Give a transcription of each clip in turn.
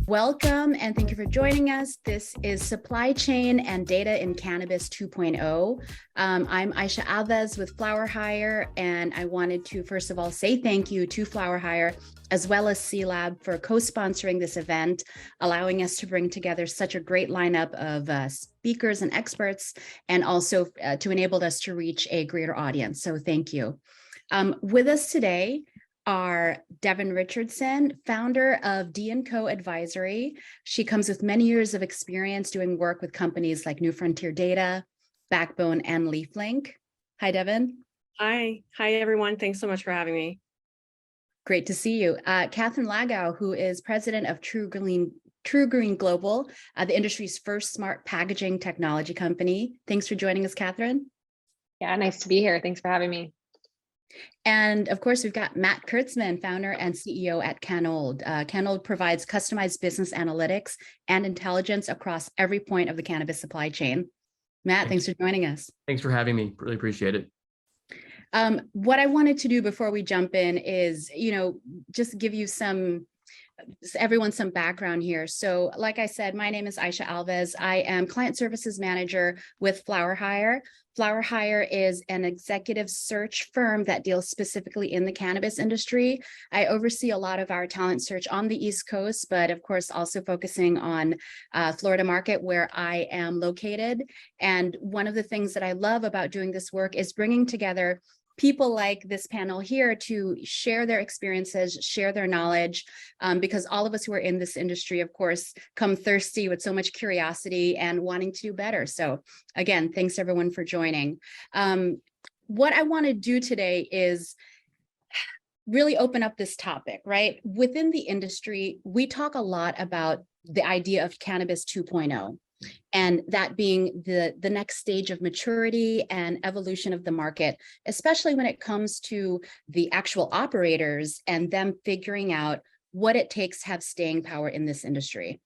Welcome and thank you for joining us. This is Supply Chain and Data in Cannabis 2.0. I'm Aisha Alves with FlowerHire, and I wanted to first of all say thank you to FlowerHire as well as C-Lab for co-sponsoring this event, allowing us to bring together such a great lineup of speakers and experts, and also to enable us to reach a greater audience. So thank you. With us today are Devon Richardson, founder of D&CO Advisory. She comes with many years of experience doing work with companies like New Frontier Data, Backbone, and LeafLink. Hi, Devon. Hi, everyone. Thanks so much for having me. Great to see you. Katherine Lagow, who is president of TrueGreen Global, the industry's first smart packaging technology company. Thanks for joining us, Katherine. Yeah, nice to be here. Thanks for having me. And of course, we've got Matt Kurtzman, founder and CEO at Canold. Canold provides customized business analytics and intelligence across every point of the cannabis supply chain. Matt, thanks for joining us. Thanks for having me. Really appreciate it. What I wanted to do before we jump in is, just give you everyone some background here. So like I said, my name is Aisha Alves. I am client services manager with FlowerHire. FlowerHire is an executive search firm that deals specifically in the cannabis industry. I oversee a lot of our talent search on the East Coast, but of course also focusing on Florida market where I am located. And one of the things that I love about doing this work is bringing together people like this panel here to share their experiences, share their knowledge, because all of us who are in this industry, of course, come thirsty with so much curiosity and wanting to do better. So again, thanks everyone for joining. What I want to do today is really open up this topic, right? Within the industry, we talk a lot about the idea of Cannabis 2.0. And that being the next stage of maturity and evolution of the market, especially when it comes to the actual operators and them figuring out what it takes to have staying power in this industry.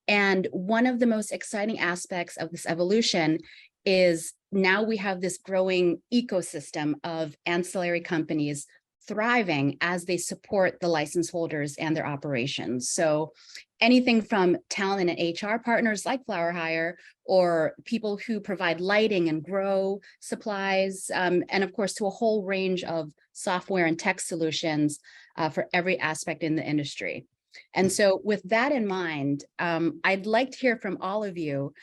And one of the most exciting aspects of this evolution is now we have this growing ecosystem of ancillary companies thriving as they support the license holders and their operations. So anything from talent and HR partners like FlowerHire, or people who provide lighting and grow supplies, and of course to a whole range of software and tech solutions for every aspect in the industry. And so with that in mind, I'd like to hear from all of you.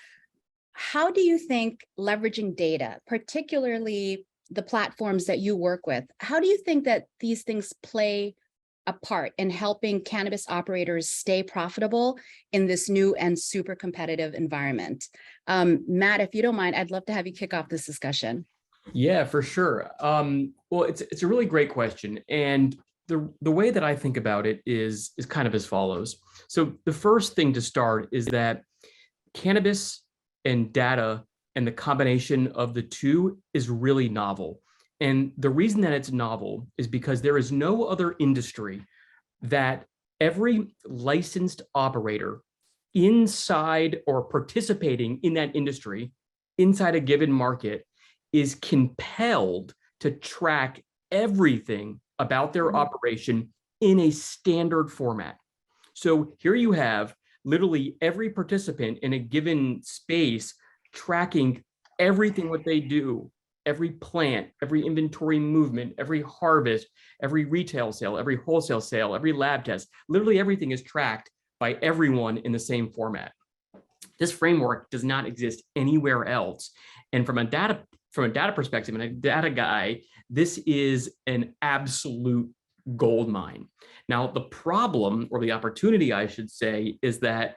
How do you think leveraging data, particularly the platforms that you work with, how do you think that these things play a part in helping cannabis operators stay profitable in this new and super competitive environment? Matt, if you don't mind, I'd love to have you kick off this discussion. Yeah, for sure. Well, it's a really great question. And the way that I think about it is kind of as follows. So the first thing to start is that cannabis and data and the combination of the two is really novel. And the reason that it's novel is because there is no other industry that every licensed operator inside or participating in that industry, inside a given market, is compelled to track everything about their operation in a standard format. So here you have literally every participant in a given space tracking everything what they do, every plant, every inventory movement, every harvest, every retail sale, every wholesale sale, every lab test. Literally everything is tracked by everyone in the same format. This framework does not exist anywhere else. And from a data perspective and a data guy, this is an absolute gold mine. Now, the problem, or the opportunity, I should say, is that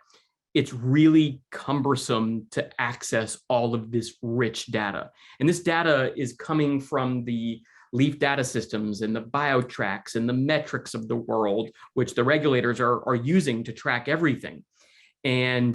it's really cumbersome to access all of this rich data. And this data is coming from the Leaf data systems and the BioTracks and the metrics of the world, which the regulators are using to track everything. And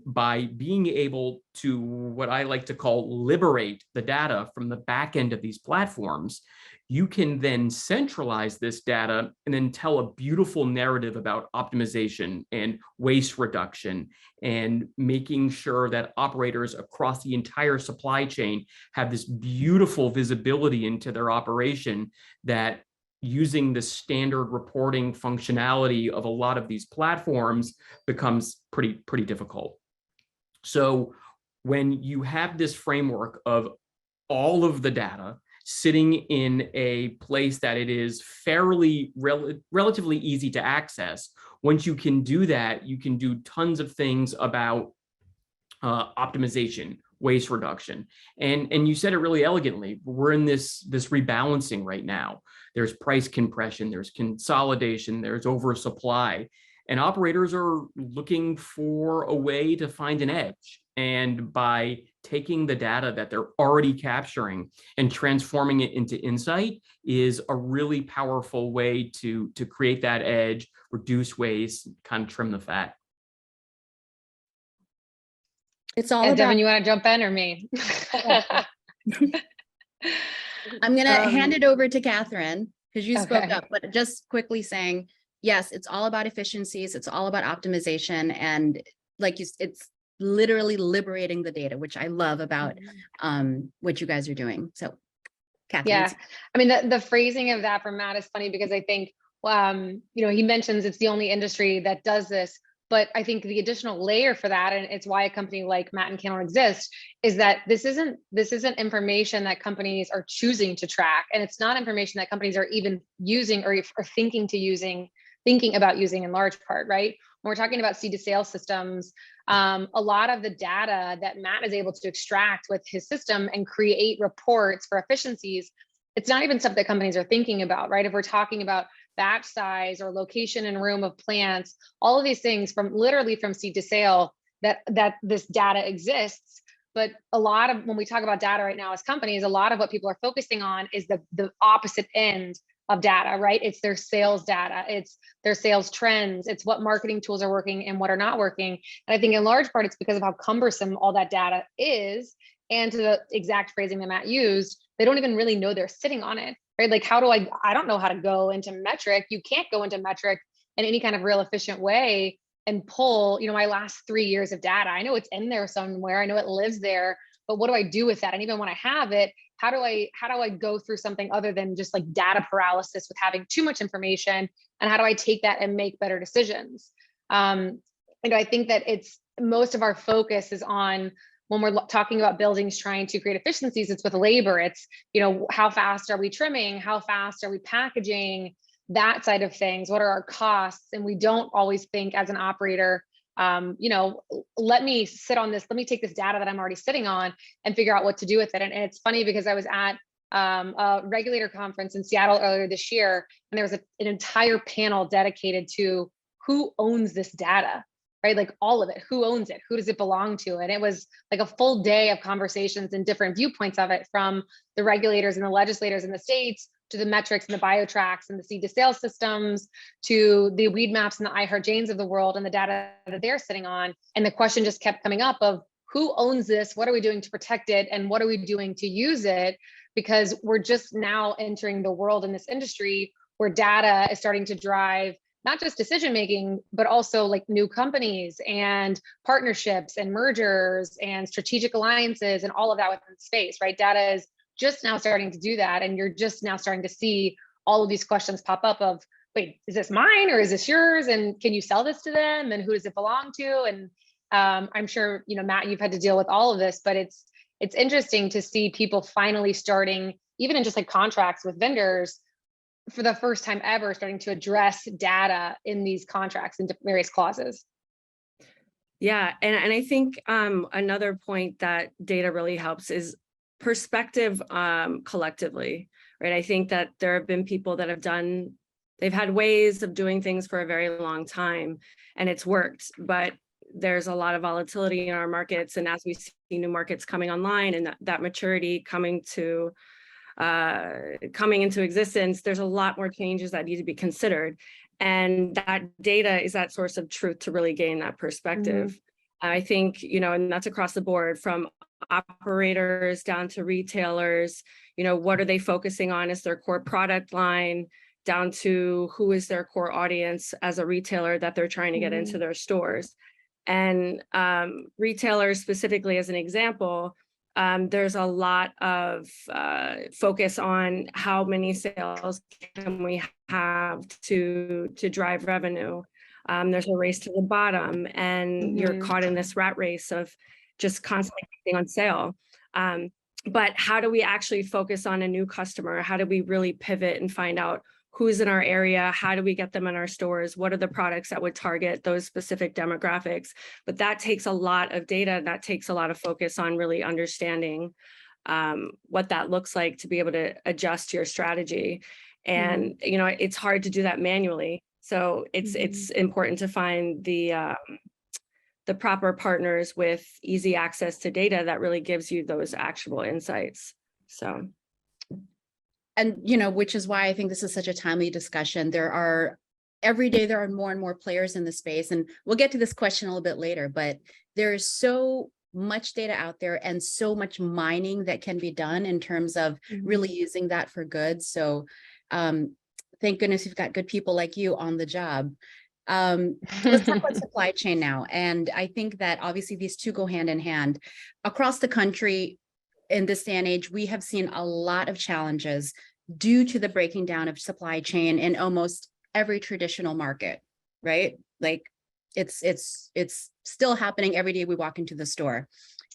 by being able to, what I like to call, liberate the data from the back end of these platforms, you can then centralize this data and then tell a beautiful narrative about optimization and waste reduction and making sure that operators across the entire supply chain have this beautiful visibility into their operation that using the standard reporting functionality of a lot of these platforms becomes pretty difficult. So when you have this framework of all of the data sitting in a place that it is fairly relatively easy to access, once you can do that, you can do tons of things about optimization, waste reduction. And you said it really elegantly. We're in this rebalancing right now. There's price compression, there's consolidation, there's oversupply, and operators are looking for a way to find an edge. And by taking the data that they're already capturing and transforming it into insight is a really powerful way to create that edge, reduce waste, kind of trim the fat. It's all Yeah, about, Devon, you want to jump in or me? I'm going to hand it over to Katherine because you spoke Okay. up, but just quickly saying, yes, it's all about efficiencies. It's all about optimization. And like it's literally liberating the data, which I love about what you guys are doing. So Katherine. Yeah, I mean, the phrasing of that from Matt is funny because I think, he mentions it's the only industry that does this, but I think the additional layer for that, and it's why a company like Matt and Canold exists, is that this isn't information that companies are choosing to track, and it's not information that companies are even using or thinking about using in large part, right? When we're talking about seed to sale systems, a lot of the data that Matt is able to extract with his system and create reports for efficiencies, it's not even stuff that companies are thinking about, right? If we're talking about batch size or location and room of plants, all of these things literally from seed to sale, that this data exists. But a lot of, when we talk about data right now as companies, a lot of what people are focusing on is the opposite end of data, right? It's their sales data, it's their sales trends, it's what marketing tools are working and what are not working. And I think in large part, it's because of how cumbersome all that data is. And to the exact phrasing that Matt used, they don't even really know they're sitting on it, right? Like, how do I don't know how to go into metric. You can't go into metric in any kind of real efficient way and pull, my last 3 years of data. I know it's in there somewhere. I know it lives there, but what do I do with that? And even when I have it, how do I go through something other than just like data paralysis with having too much information? And how do I take that and make better decisions? I think that it's most of our focus is on, when we're talking about buildings trying to create efficiencies, it's with labor. It's, how fast are we trimming? How fast are we packaging? That side of things. What are our costs? And we don't always think as an operator, let me sit on this, let me take this data that I'm already sitting on and figure out what to do with it. And it's funny because I was at a regulator conference in Seattle earlier this year, and there was an entire panel dedicated to who owns this data, right? Like all of it, who owns it? Who does it belong to? And it was like a full day of conversations and different viewpoints of it, from the regulators and the legislators in the states to the metrics and the biotracks and the seed to sale systems, to the weed maps and the iHeartJanes of the world and the data that they're sitting on. And the question just kept coming up of who owns this? What are we doing to protect it? And what are we doing to use it? Because we're just now entering the world in this industry where data is starting to drive not just decision-making, but also like new companies and partnerships and mergers and strategic alliances and all of that within space, right? Data is just now starting to do that. And you're just now starting to see all of these questions pop up of, wait, is this mine or is this yours? And can you sell this to them? And who does it belong to? And I'm sure, Matt, you've had to deal with all of this, but it's interesting to see people finally starting, even in just like contracts with vendors, for the first time ever, starting to address data in these contracts in various clauses. Yeah, and I think another point that data really helps is perspective collectively, right? I think that there have been people that they've had ways of doing things for a very long time and it's worked, but there's a lot of volatility in our markets. And as we see new markets coming online and that maturity coming into existence, there's a lot more changes that need to be considered. And that data is that source of truth to really gain that perspective. I think, and that's across the board, from operators down to retailers, what are they focusing on as their core product line, down to who is their core audience as a retailer that they're trying to get into their stores. And retailers specifically, as an example, There's a lot of focus on how many sales can we have to drive revenue. There's a race to the bottom, and you're caught in this rat race of just constantly being on sale. But how do we actually focus on a new customer? How do we really pivot and find out who's in our area? How do we get them in our stores? What are the products that would target those specific demographics? But that takes a lot of data. That takes a lot of focus on really understanding what that looks like to be able to adjust your strategy. And, you know, it's hard to do that manually. So it's important to find the proper partners with easy access to data that really gives you those actionable insights. So. And, you know, which is why I think this is such a timely discussion. Every day there are more and more players in the space, and we'll get to this question a little bit later, but there is so much data out there and so much mining that can be done in terms of really using that for good. So thank goodness you've got good people like you on the job. Let's talk about supply chain now. And I think that obviously these two go hand in hand. Across the country in this day and age, we have seen a lot of challenges due to the breaking down of supply chain in almost every traditional market, right? Like it's still happening every day we walk into the store.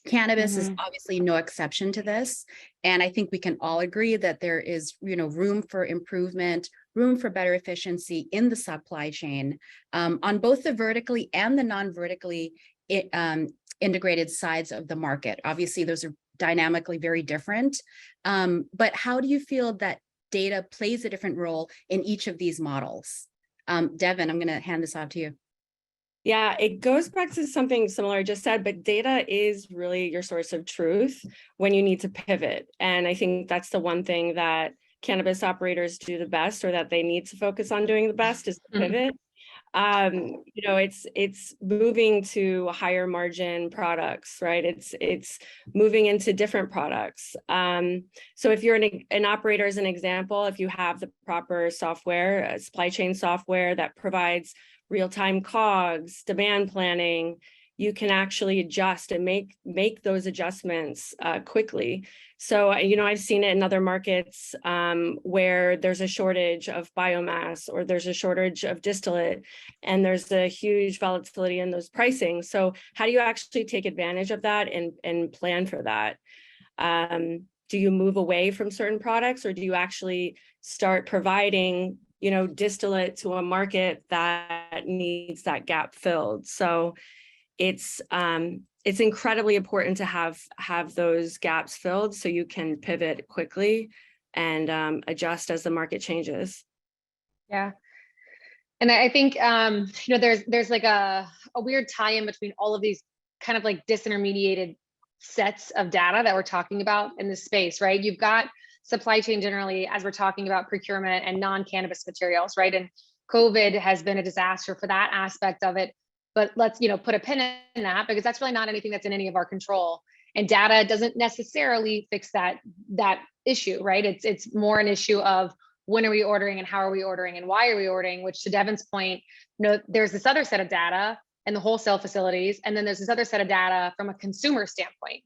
Cannabis is obviously no exception to this. And I think we can all agree that there is, you know, room for improvement, room for better efficiency in the supply chain on both the vertically and the non-vertically integrated sides of the market. Obviously, those are dynamically very different. But how do you feel that data plays a different role in each of these models? Devon, I'm going to hand this off to you. Yeah, it goes back to something similar I just said, but data is really your source of truth when you need to pivot. And I think that's the one thing that cannabis operators do the best, or that they need to focus on doing the best, is to pivot. You know, it's moving to higher margin products, right? It's moving into different products. So if you're an operator, as an example, if you have the proper software, supply chain software that provides real-time COGS, demand planning, you can actually adjust and make those adjustments quickly. So, you know, I've seen it in other markets where there's a shortage of biomass, or there's a shortage of distillate, and there's a huge volatility in those pricing. So how do you actually take advantage of that and plan for that? Do you move away from certain products, or do you actually start providing, you know, distillate to a market that needs that gap filled? So it's incredibly important to have those gaps filled so you can pivot quickly and adjust as the market changes. Yeah. And I think, you know, there's like a weird tie-in between all of these kind of like disintermediated sets of data that we're talking about in this space, right? You've got supply chain generally, as we're talking about procurement and non-cannabis materials, right? And COVID has been a disaster for that aspect of it. But let's, you know, put a pin in that, because that's really not anything that's in any of our control. And data doesn't necessarily fix that issue, right? It's more an issue of when are we ordering and how are we ordering and why are we ordering, which, to Devon's point, you know, there's this other set of data in the wholesale facilities, and then there's this other set of data from a consumer standpoint.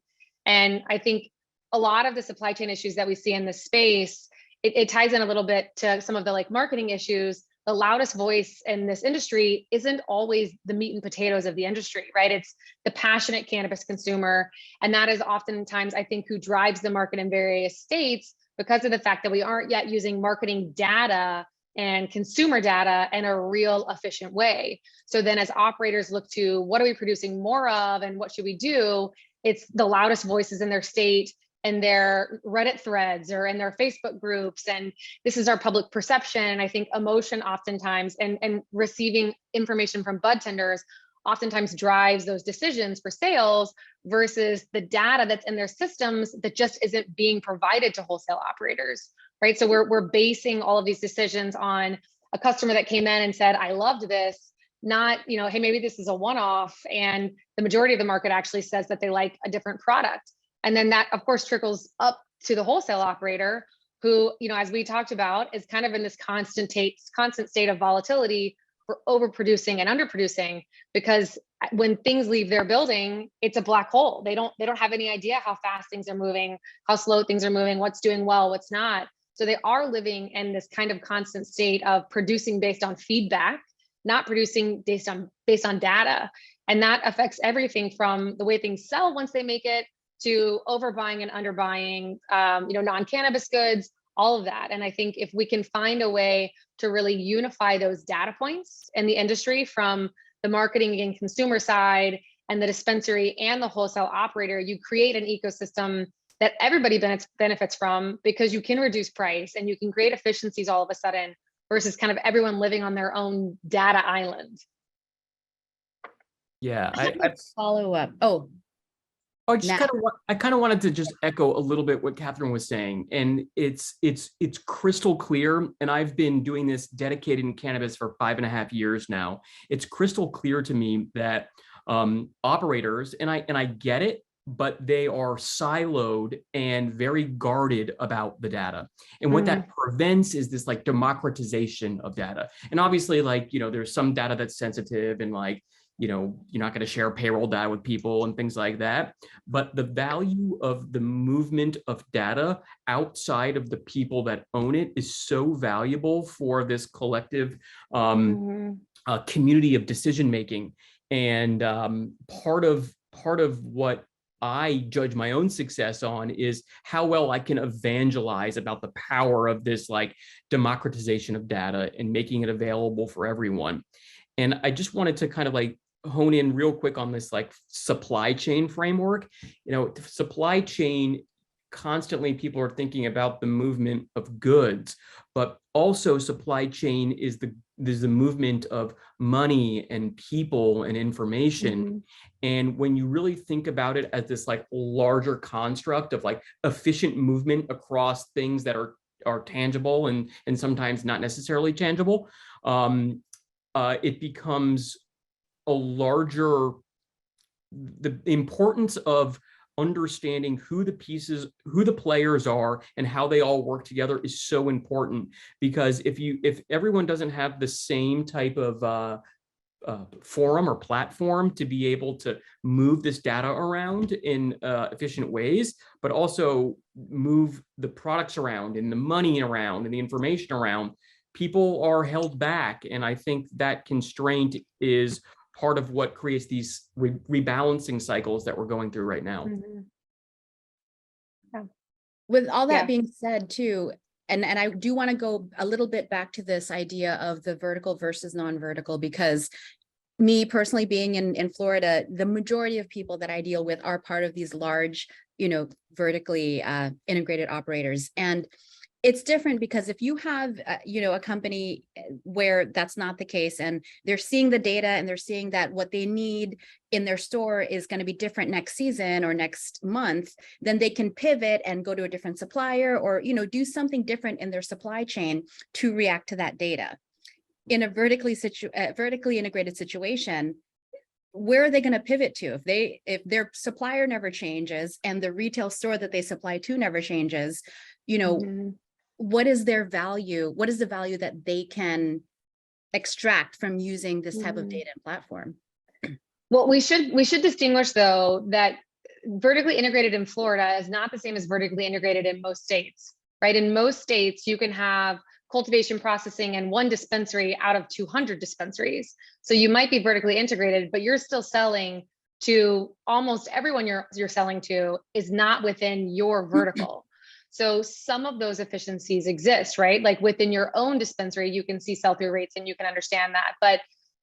And I think a lot of the supply chain issues that we see in this space, it ties in a little bit to some of the like marketing issues. The loudest voice in this industry isn't always the meat and potatoes of the industry, right? It's the passionate cannabis consumer. And that is oftentimes, I think, who drives the market in various states, because of the fact that we aren't yet using marketing data and consumer data in a real efficient way. So then as operators look to what are we producing more of and what should we do, it's the loudest voices in their state and their Reddit threads or in their Facebook groups. And this is our public perception. And I think emotion oftentimes and receiving information from bud tenders oftentimes drives those decisions for sales versus the data that's in their systems that just isn't being provided to wholesale operators, right? So we're basing all of these decisions on a customer that came in and said, I loved this, not, you know, hey, maybe this is a one-off. And the majority of the market actually says that they like a different product. And then that, of course, trickles up to the wholesale operator who, you know, as we talked about, is kind of in this constant state of volatility for overproducing and underproducing, because when things leave their building, it's a black hole. They don't have any idea how fast things are moving, how slow things are moving, what's doing well, what's not. So they are living in this kind of constant state of producing based on feedback, not producing based on data. And that affects everything from the way things sell once they make it, to overbuying and underbuying, non-cannabis goods, all of that. And I think if we can find a way to really unify those data points in the industry, from the marketing and consumer side and the dispensary and the wholesale operator, you create an ecosystem that everybody benefits from, because you can reduce price and you can create efficiencies all of a sudden, versus kind of everyone living on their own data island. Yeah, I follow up. Oh, I kind of wanted to just echo a little bit what Katherine was saying, and it's crystal clear. And I've been doing this dedicated in cannabis for 5.5 years now. It's crystal clear to me that operators, and I get it, but they are siloed and very guarded about the data. And what that prevents is this like democratization of data. And obviously, like, there's some data that's sensitive, and like, you're not going to share payroll data with people and things like that. But the value of the movement of data outside of the people that own it is so valuable for this collective community of decision making. And part of what I judge my own success on is how well I can evangelize about the power of this like democratization of data and making it available for everyone. And I just wanted to kind of like hone in real quick on this like supply chain framework. Supply chain, constantly people are thinking about the movement of goods, but also supply chain is the movement of money and people and information. And when you really think about it as this like larger construct of like efficient movement across things that are tangible and sometimes not necessarily tangible, it becomes a larger, the importance of understanding who the players are and how they all work together is so important. Because if everyone doesn't have the same type of forum or platform to be able to move this data around in efficient ways, but also move the products around and the money around and the information around, people are held back. And I think that constraint is part of what creates these rebalancing cycles that we're going through right now. Yeah. With all that being said too, and I do want to go a little bit back to this idea of the vertical versus non-vertical, because me personally being in Florida, the majority of people that I deal with are part of these large, vertically integrated operators. And it's different because if you have, a company where that's not the case, and they're seeing the data and they're seeing that what they need in their store is going to be different next season or next month, then they can pivot and go to a different supplier or, do something different in their supply chain to react to that data. In a vertically integrated situation, where are they going to pivot to if their supplier never changes and the retail store that they supply to never changes? What is their value? What is the value that they can extract from using this type of data and platform? Well, we should distinguish though that vertically integrated in Florida is not the same as vertically integrated in most states, right? In most states, you can have cultivation, processing, and one dispensary out of 200 dispensaries. So you might be vertically integrated, but you're still selling to almost everyone you're selling to is not within your vertical. So some of those efficiencies exist, right? Like within your own dispensary, you can see sell-through rates and you can understand that. But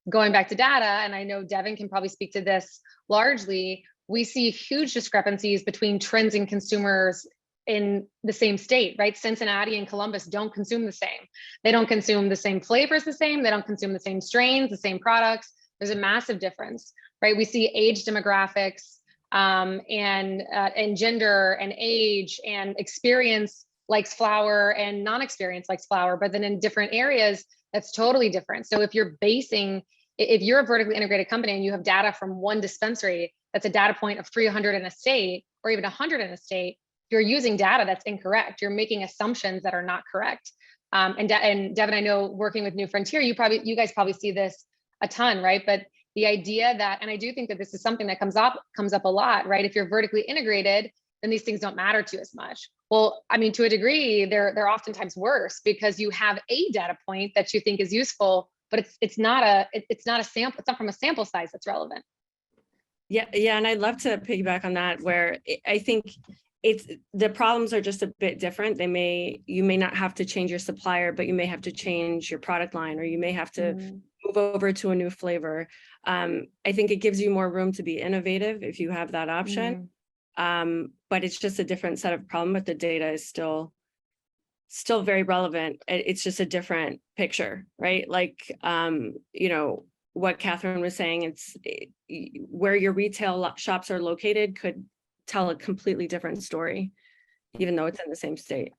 going back to data, and I know Devon can probably speak to this largely, we see huge discrepancies between trends and consumers in the same state, right? Cincinnati and Columbus don't consume the same. They don't consume the same flavors the same. They don't consume the same strains, the same products. There's a massive difference, right? We see age demographics, and gender and age and experience likes flower and non-experience likes flower, but then in different areas, that's totally different. So if you're a vertically integrated company and you have data from one dispensary, that's a data point of 300 in a state or even 100 in a state, you're using data that's incorrect. You're making assumptions that are not correct. And Devon, I know working with New Frontier, you guys probably see this a ton, right? But the idea that, and I do think that this is something that comes up a lot, right? If you're vertically integrated, then these things don't matter to you as much. Well, I mean, to a degree, they're oftentimes worse because you have a data point that you think is useful, but it's not a sample. It's not from a sample size that's relevant. Yeah, and I'd love to piggyback on that, where I think the problems are just a bit different. You may not have to change your supplier, but you may have to change your product line, or you may have to move over to a new flavor. I think it gives you more room to be innovative if you have that option. But it's just a different set of problem, but the data is still very relevant. It's just a different picture, right? Like, what Katherine was saying, where your retail shops are located could tell a completely different story, even though it's in the same state.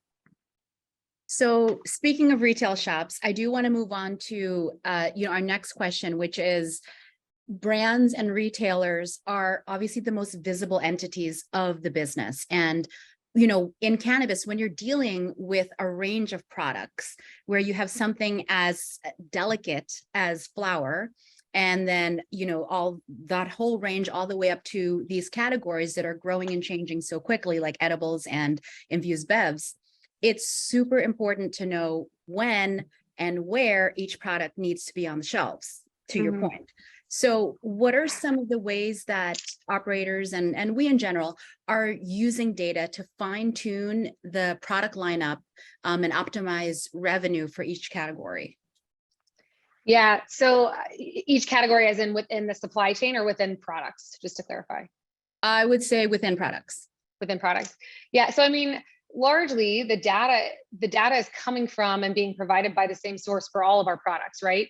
So speaking of retail shops, I do want to move on to, our next question, which is, brands and retailers are obviously the most visible entities of the business. And, in cannabis, when you're dealing with a range of products where you have something as delicate as flower, and then, all that whole range all the way up to these categories that are growing and changing so quickly, like edibles and infused bevs, it's super important to know when and where each product needs to be on the shelves, to your point. So what are some of the ways that operators and we in general are using data to fine tune the product lineup and optimize revenue for each category? Yeah, so each category as in within the supply chain or within products, just to clarify? I would say within products. Within products. Yeah, so I mean, largely the data is coming from and being provided by the same source for all of our products, right?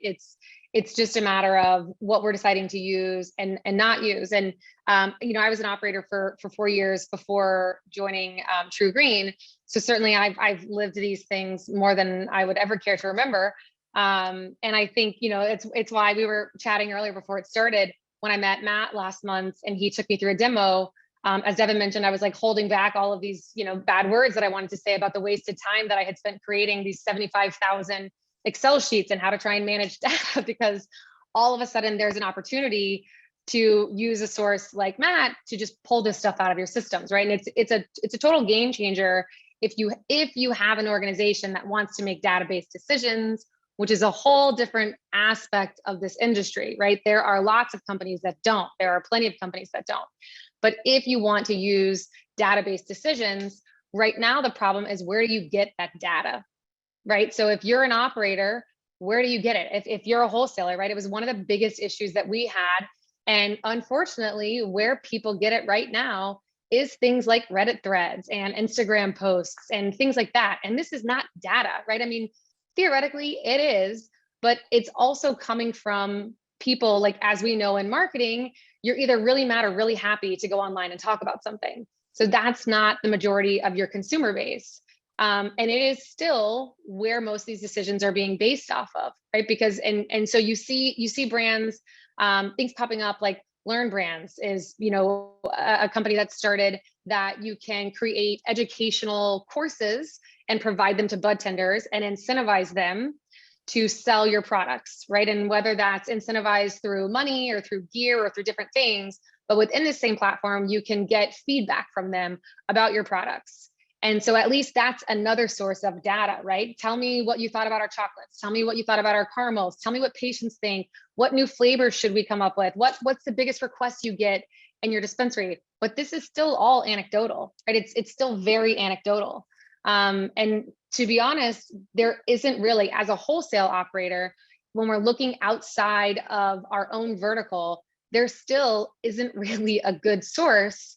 It's just a matter of what we're deciding to use and not use. And I was an operator for 4 years before joining TrueGreen. So certainly I've lived these things more than I would ever care to remember. And I think, it's why we were chatting earlier before it started, when I met Matt last month and he took me through a demo. As Devon mentioned, I was like holding back all of these, bad words that I wanted to say about the wasted time that I had spent creating these 75,000 Excel sheets and how to try and manage data, because all of a sudden there's an opportunity to use a source like Matt to just pull this stuff out of your systems, right? And it's a total game changer if you have an organization that wants to make database decisions, which is a whole different aspect of this industry, right? There are lots of companies that don't. There are plenty of companies that don't. But if you want to use database decisions, right now the problem is, where do you get that data, right? So if you're an operator, where do you get it? If you're a wholesaler, right? It was one of the biggest issues that we had. And unfortunately, where people get it right now is things like Reddit threads and Instagram posts and things like that. And this is not data, right? I mean, theoretically it is, but it's also coming from people, like, as we know in marketing, you're either really mad or really happy to go online and talk about something. So that's not the majority of your consumer base. And it is still where most of these decisions are being based off of, right? Because, and so you see brands, things popping up, like Learn Brands is, a company that started that you can create educational courses and provide them to bud tenders and incentivize them to sell your products, right? And whether that's incentivized through money or through gear or through different things, but within the same platform, you can get feedback from them about your products. And so at least that's another source of data, right? Tell me what you thought about our chocolates. Tell me what you thought about our caramels. Tell me what patients think. What new flavors should we come up with? What's the biggest request you get in your dispensary? But this is still all anecdotal, right? It's still very anecdotal. And to be honest, there isn't really, as a wholesale operator, when we're looking outside of our own vertical, there still isn't really a good source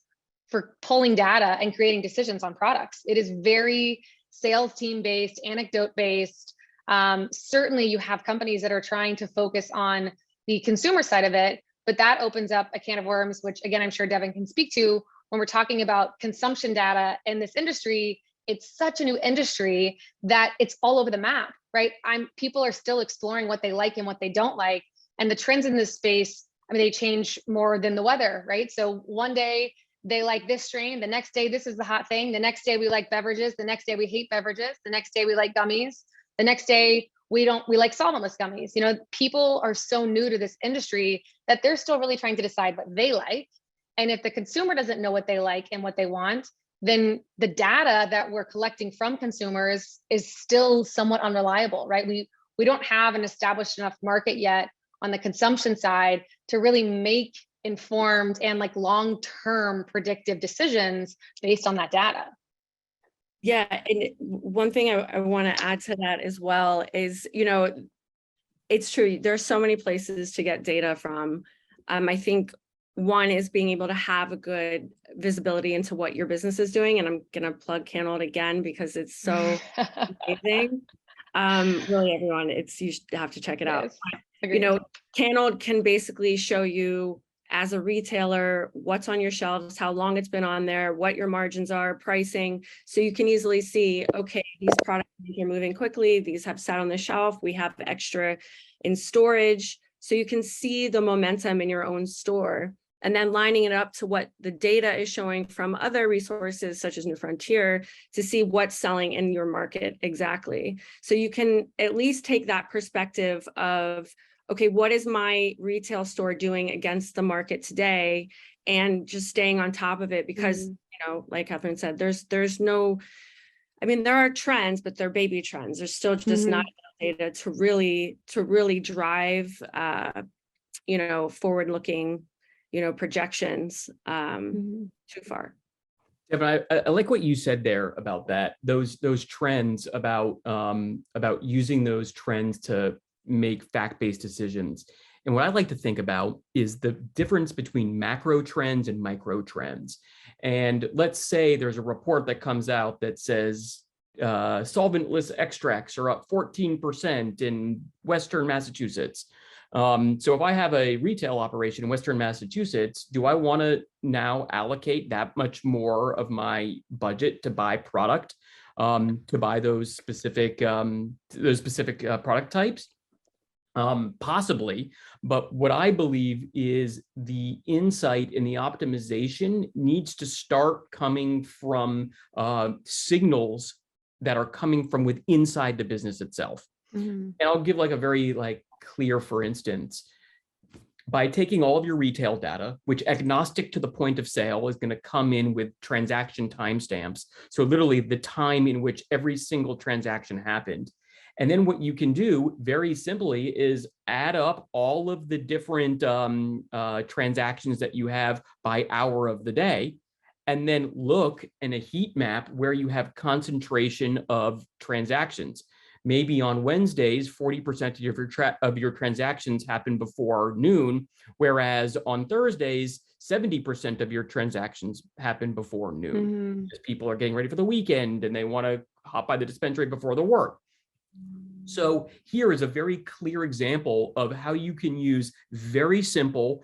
for pulling data and creating decisions on products. It is very sales team based, anecdote based. Certainly you have companies that are trying to focus on the consumer side of it, but that opens up a can of worms, which again, I'm sure Devon can speak to. When we're talking about consumption data in this industry, it's such a new industry that it's all over the map, right? People are still exploring what they like and what they don't like. And the trends in this space, I mean, they change more than the weather, right? So one day they like this strain, the next day this is the hot thing, the next day we like beverages, the next day we hate beverages, the next day we like gummies, the next day we like solventless gummies. You know, people are so new to this industry that they're still really trying to decide what they like. And if the consumer doesn't know what they like and what they want, then the data that we're collecting from consumers is still somewhat unreliable, right? We don't have an established enough market yet on the consumption side to really make informed and like long-term predictive decisions based on that data. Yeah, and one thing I want to add to that as well is, you know, it's true. There's so many places to get data from. I think one is being able to have a good visibility into what your business is doing. And I'm going to plug Canold again because it's so amazing. Really, everyone, you should have to check it out. You know, Canold can basically show you as a retailer what's on your shelves, how long it's been on there, what your margins are, pricing. So you can easily see, okay, these products are moving quickly. These have sat on the shelf. We have extra in storage. So you can see the momentum in your own store. And then lining it up to what the data is showing from other resources such as New Frontier to see what's selling in your market exactly. So you can at least take that perspective of, okay, what is my retail store doing against the market today? And just staying on top of it because, you know, like Katherine said, there's no, I mean, there are trends, but they're baby trends. There's still just not enough data to really drive, you know, forward-looking, you know, projections too far. Devon, I like what you said there about that, those trends about using those trends to make fact-based decisions. And what I like to think about is the difference between macro trends and micro trends. And let's say there's a report that comes out that says solventless extracts are up 14% in Western Massachusetts. So if I have a retail operation in Western Massachusetts, do I want to now allocate that much more of my budget to buy product, to buy those specific product types? Possibly, but what I believe is the insight and the optimization needs to start coming from signals that are coming from within inside the business itself. And I'll give like a very clear, for instance, by taking all of your retail data, which agnostic to the point of sale is going to come in with transaction timestamps. So literally the time in which every single transaction happened. And then what you can do very simply is add up all of the different transactions that you have by hour of the day, and then look in a heat map where you have concentration of transactions. Maybe on Wednesdays, 40% of your transactions happen before noon, whereas on Thursdays, 70% of your transactions happen before noon. Because people are getting ready for the weekend and they want to hop by the dispensary before the work. So here is a very clear example of how you can use very simple,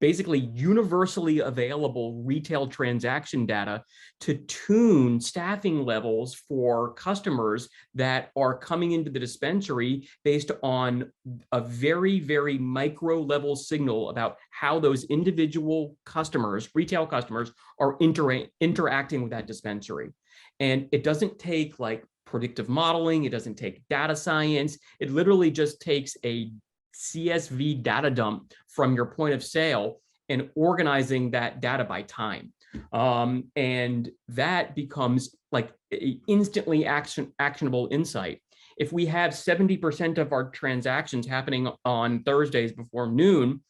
basically universally available retail transaction data to tune staffing levels for customers that are coming into the dispensary based on a very, very micro level signal about how those individual customers, retail customers, are interacting with that dispensary. And it doesn't take predictive modeling. It doesn't take data science. It literally just takes a CSV data dump from your point of sale and organizing that data by time. And that becomes instantly actionable insight. If we have 70% of our transactions happening on Thursdays before noon,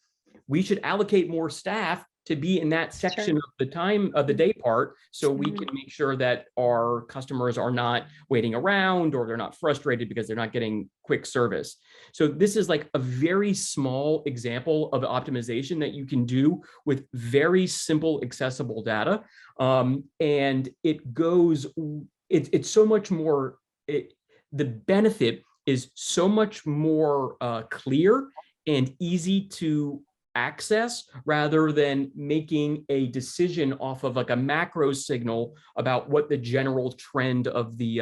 we should allocate more staff to be in that section of the time of the day part, so we can make sure that our customers are not waiting around or they're not frustrated because they're not getting quick service. So this is a very small example of optimization that you can do with very simple, accessible data. And it's so much more, the benefit is so much more clear and easy to access rather than making a decision off of a macro signal about what the general trend of the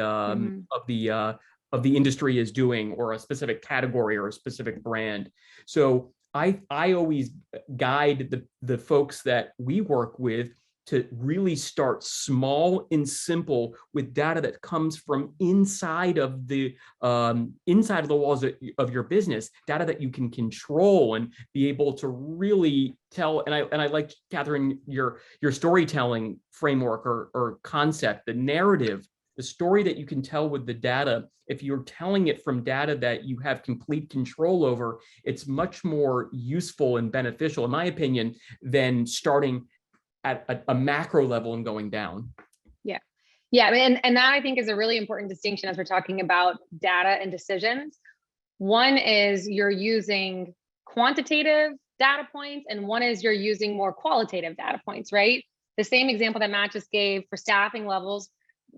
industry is doing, or a specific category or a specific brand. So I always guide the folks that we work with to really start small and simple with data that comes from inside of the walls of your business, data that you can control and be able to really tell. And I like, Katherine, your storytelling framework or concept, the narrative, the story that you can tell with the data. If you're telling it from data that you have complete control over, it's much more useful and beneficial, in my opinion, than starting at a macro level and going down. Yeah. Yeah. I mean, and that I think is a really important distinction as we're talking about data and decisions. One is you're using quantitative data points, and one is you're using more qualitative data points, right? The same example that Matt just gave for staffing levels,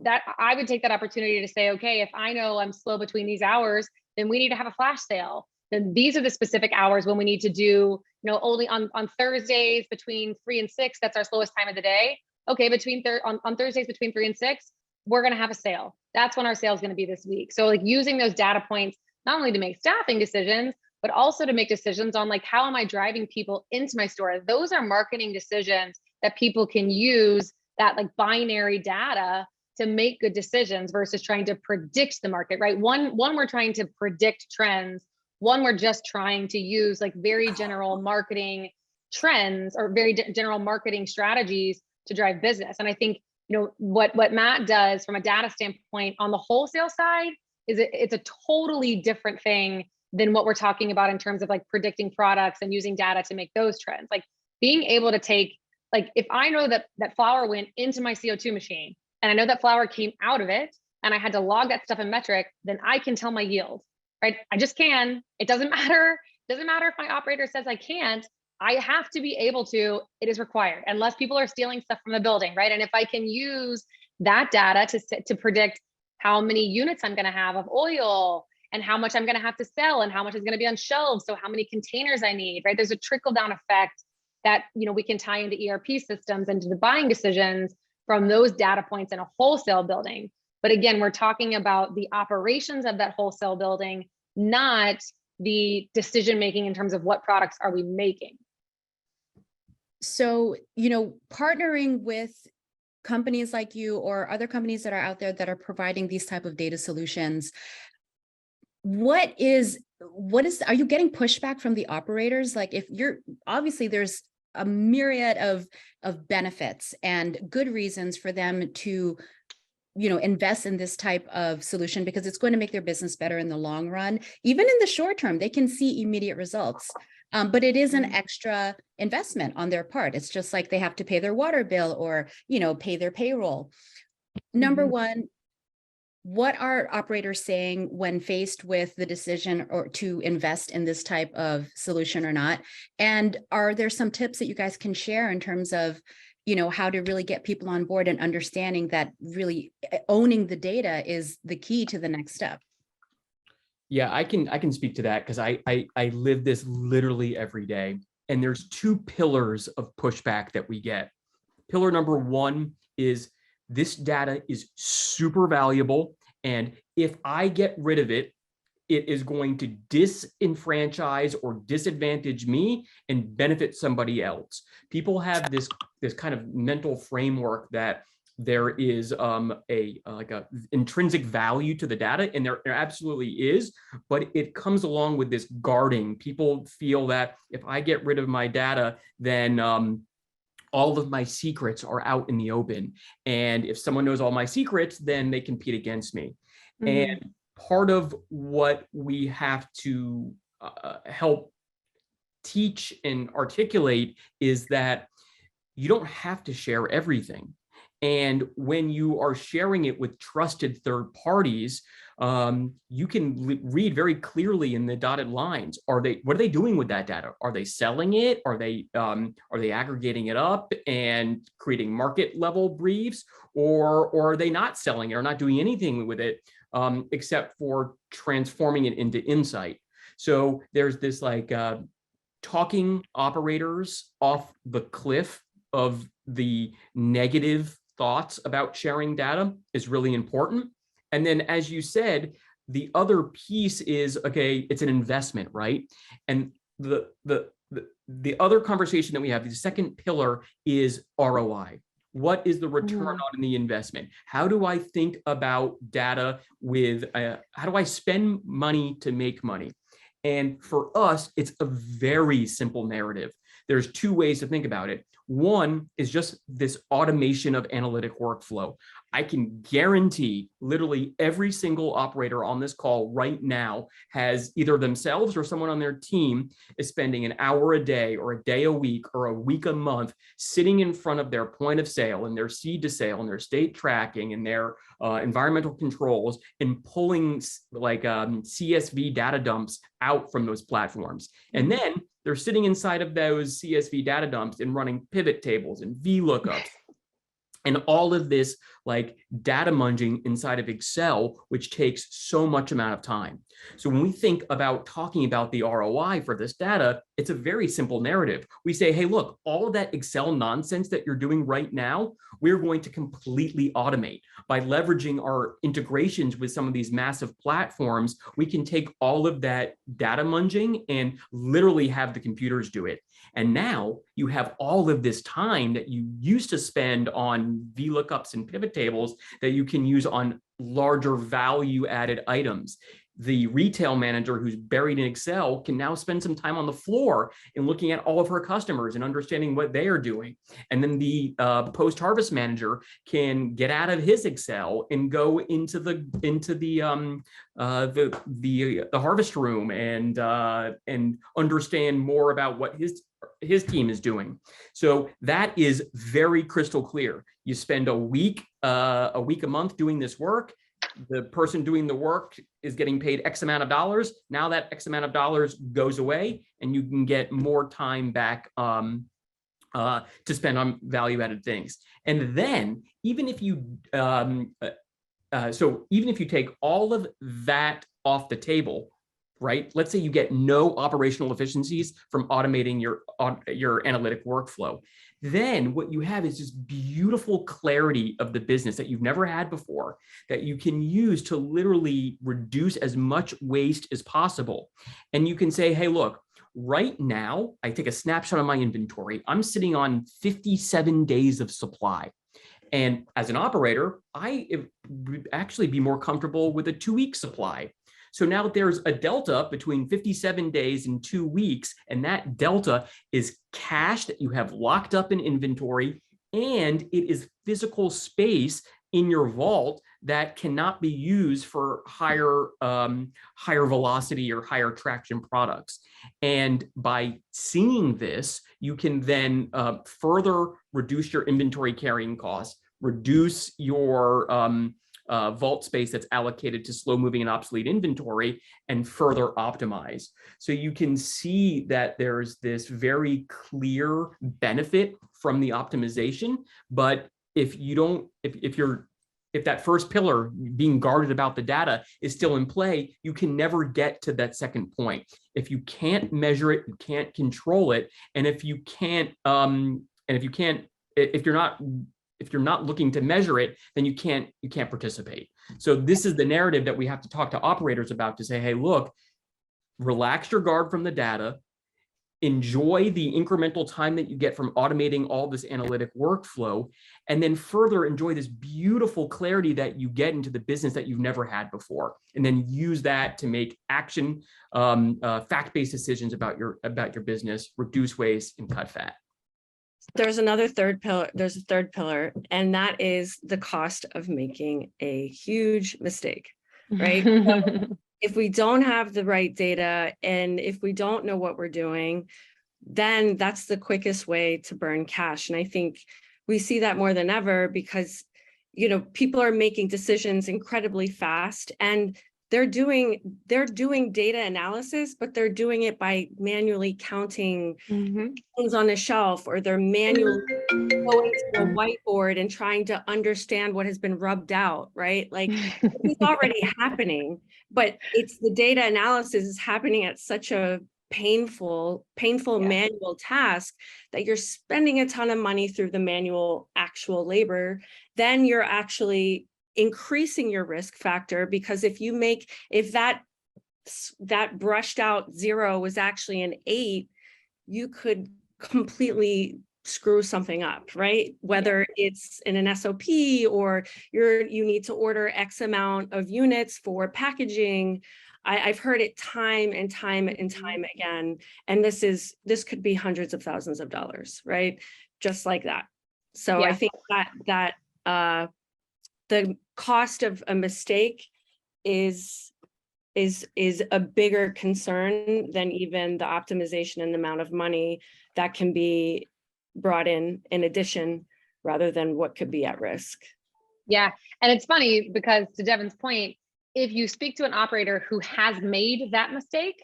that I would take that opportunity to say, okay, if I know I'm slow between these hours, then we need to have a flash sale. Then these are the specific hours when we need to do, only on Thursdays between 3 and 6, that's our slowest time of the day. Okay, on Thursdays between 3 and 6, we're going to have a sale. That's when our sale is going to be this week. So like using those data points, not only to make staffing decisions, but also to make decisions on like, how am I driving people into my store? Those are marketing decisions that people can use, that like binary data to make good decisions versus trying to predict the market, right? One, we're trying to predict trends. One, we're just trying to use like very general marketing trends or very general marketing strategies to drive business. And I think, what Matt does from a data standpoint on the wholesale side is it's a totally different thing than what we're talking about in terms of like predicting products and using data to make those trends. Like being able to take, like, if I know that flour went into my CO2 machine and I know that flour came out of it and I had to log that stuff in metric, then I can tell my yield, right? I just can. It doesn't matter. It doesn't matter if my operator says I can't. I have to be able to, it is required, unless people are stealing stuff from the building, right? And if I can use that data to predict how many units I'm going to have of oil and how much I'm going to have to sell and how much is going to be on shelves, so how many containers I need, right? There's a trickle down effect that we can tie into ERP systems and to the buying decisions from those data points in a wholesale building. But again, we're talking about the operations of that wholesale building, not the decision making in terms of what products are we making. So, partnering with companies like you or other companies that are out there that are providing these type of data solutions, are you getting pushback from the operators? Like, if you're, obviously there's a myriad of benefits and good reasons for them to invest in this type of solution, because it's going to make their business better in the long run. Even in the short term, they can see immediate results. But it is an extra investment on their part. It's just like they have to pay their water bill or, pay their payroll. Number one, what are operators saying when faced with the decision or to invest in this type of solution or not? And are there some tips that you guys can share in terms of, how to really get people on board and understanding that really owning the data is the key to the next step? Yeah, I can speak to that because I live this literally every day. And there's two pillars of pushback that we get. Pillar number one is this data is super valuable. And if I get rid of it, it is going to disenfranchise or disadvantage me and benefit somebody else. People have this kind of mental framework that there is a intrinsic value to the data, and there absolutely is, but it comes along with this guarding. People feel that if I get rid of my data, then all of my secrets are out in the open. And if someone knows all my secrets, then they compete against me. And part of what we have to help teach and articulate is that you don't have to share everything. And when you are sharing it with trusted third parties, you can read very clearly in the dotted lines. What are they doing with that data? Are they selling it? Are they aggregating it up and creating market level briefs, or are they not selling it or not doing anything with it except for transforming it into insight? So there's this talking operators off the cliff of the negative thoughts about sharing data is really important. And then, as you said, the other piece is, okay, it's an investment, right? And the other conversation that we have, the second pillar is ROI. What is the return Mhm. on the investment? How do I think about data with, how do I spend money to make money? And for us, it's a very simple narrative. There's two ways to think about it. One is just this automation of analytic workflow. I can guarantee literally every single operator on this call right now has either themselves or someone on their team is spending an hour a day or a day a week or a week a month sitting in front of their point of sale and their seed to sale and their state tracking and their environmental controls and pulling like CSV data dumps out from those platforms. And then they're sitting inside of those CSV data dumps and running pivot tables and VLOOKUPs and all of this like data munging inside of Excel, which takes so much amount of time. So when we think about talking about the ROI for this data, it's a very simple narrative. We say, hey, look, all of that Excel nonsense that you're doing right now, we're going to completely automate. By leveraging our integrations with some of these massive platforms, we can take all of that data munging and literally have the computers do it. And now you have all of this time that you used to spend on VLOOKUPs and pivot tables that you can use on larger value added items. The retail manager who's buried in Excel can now spend some time on the floor and looking at all of her customers and understanding what they are doing. And then the post-harvest manager can get out of his Excel and go into the harvest room and understand more about what his team is doing. So that is very crystal clear. You spend a week a month doing this work. The person doing the work is getting paid X amount of dollars. Now that X amount of dollars goes away and you can get more time back to spend on value added things. And then even if you, so even if you take all of that off the table, right? Let's say you get no operational efficiencies from automating your analytic workflow. Then what you have is this beautiful clarity of the business that you've never had before that you can use to literally reduce as much waste as possible. And you can say, hey, look, right now, I take a snapshot of my inventory. I'm sitting on 57 days of supply. And as an operator, I would actually be more comfortable with a 2-week supply. So now there's a delta between 57 days and 2 weeks, and that delta is cash that you have locked up in inventory, and it is physical space in your vault that cannot be used for higher velocity or higher traction products. And by seeing this, you can then further reduce your inventory carrying costs, reduce your vault space that's allocated to slow moving and obsolete inventory, and further optimize. So you can see that there's this very clear benefit from the optimization, but if that first pillar, being guarded about the data, is still in play, you can never get to that second point. If you can't measure it, you can't control it, and if you're not looking to measure it, then you can't participate. So this is the narrative that we have to talk to operators about, to say, hey, look, relax your guard from the data, enjoy the incremental time that you get from automating all this analytic workflow, and then further enjoy this beautiful clarity that you get into the business that you've never had before, and then use that to make action, fact-based decisions about your business, reduce waste, and cut fat. There's a third pillar, and that is the cost of making a huge mistake, right? So if we don't have the right data and if we don't know what we're doing, then that's the quickest way to burn cash. And I think we see that more than ever because, people are making decisions incredibly fast, and they're doing data analysis, but they're doing it by manually counting things on a shelf, or they're manually going to a whiteboard and trying to understand what has been rubbed out, right? Like it's already happening, but it's the data analysis is happening at such a painful manual task that you're spending a ton of money through the manual actual labor. Then you're actually increasing your risk factor, because if that brushed out 0 was actually an 8, you could completely screw something up, right? Whether it's in an SOP or you need to order X amount of units for packaging. I've heard it time and time and time again. And this could be hundreds of thousands of dollars, right? Just like that. So I think that the cost of a mistake is a bigger concern than even the optimization and the amount of money that can be brought in addition, rather than what could be at risk. Yeah. And it's funny because, to Devon's point, if you speak to an operator who has made that mistake,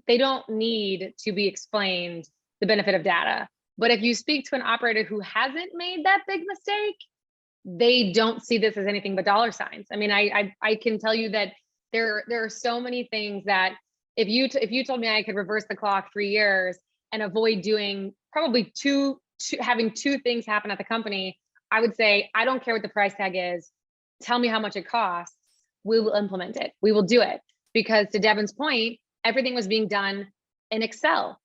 they don't need to be explained the benefit of data. But if you speak to an operator who hasn't made that big mistake, they don't see this as anything but dollar signs. I mean, I can tell you that there are so many things that if you told me I could reverse the clock 3 years and avoid doing probably having two things happen at the company, I would say, I don't care what the price tag is. Tell me how much it costs. We will implement it. We will do it. Because, to Devon's point, everything was being done in Excel.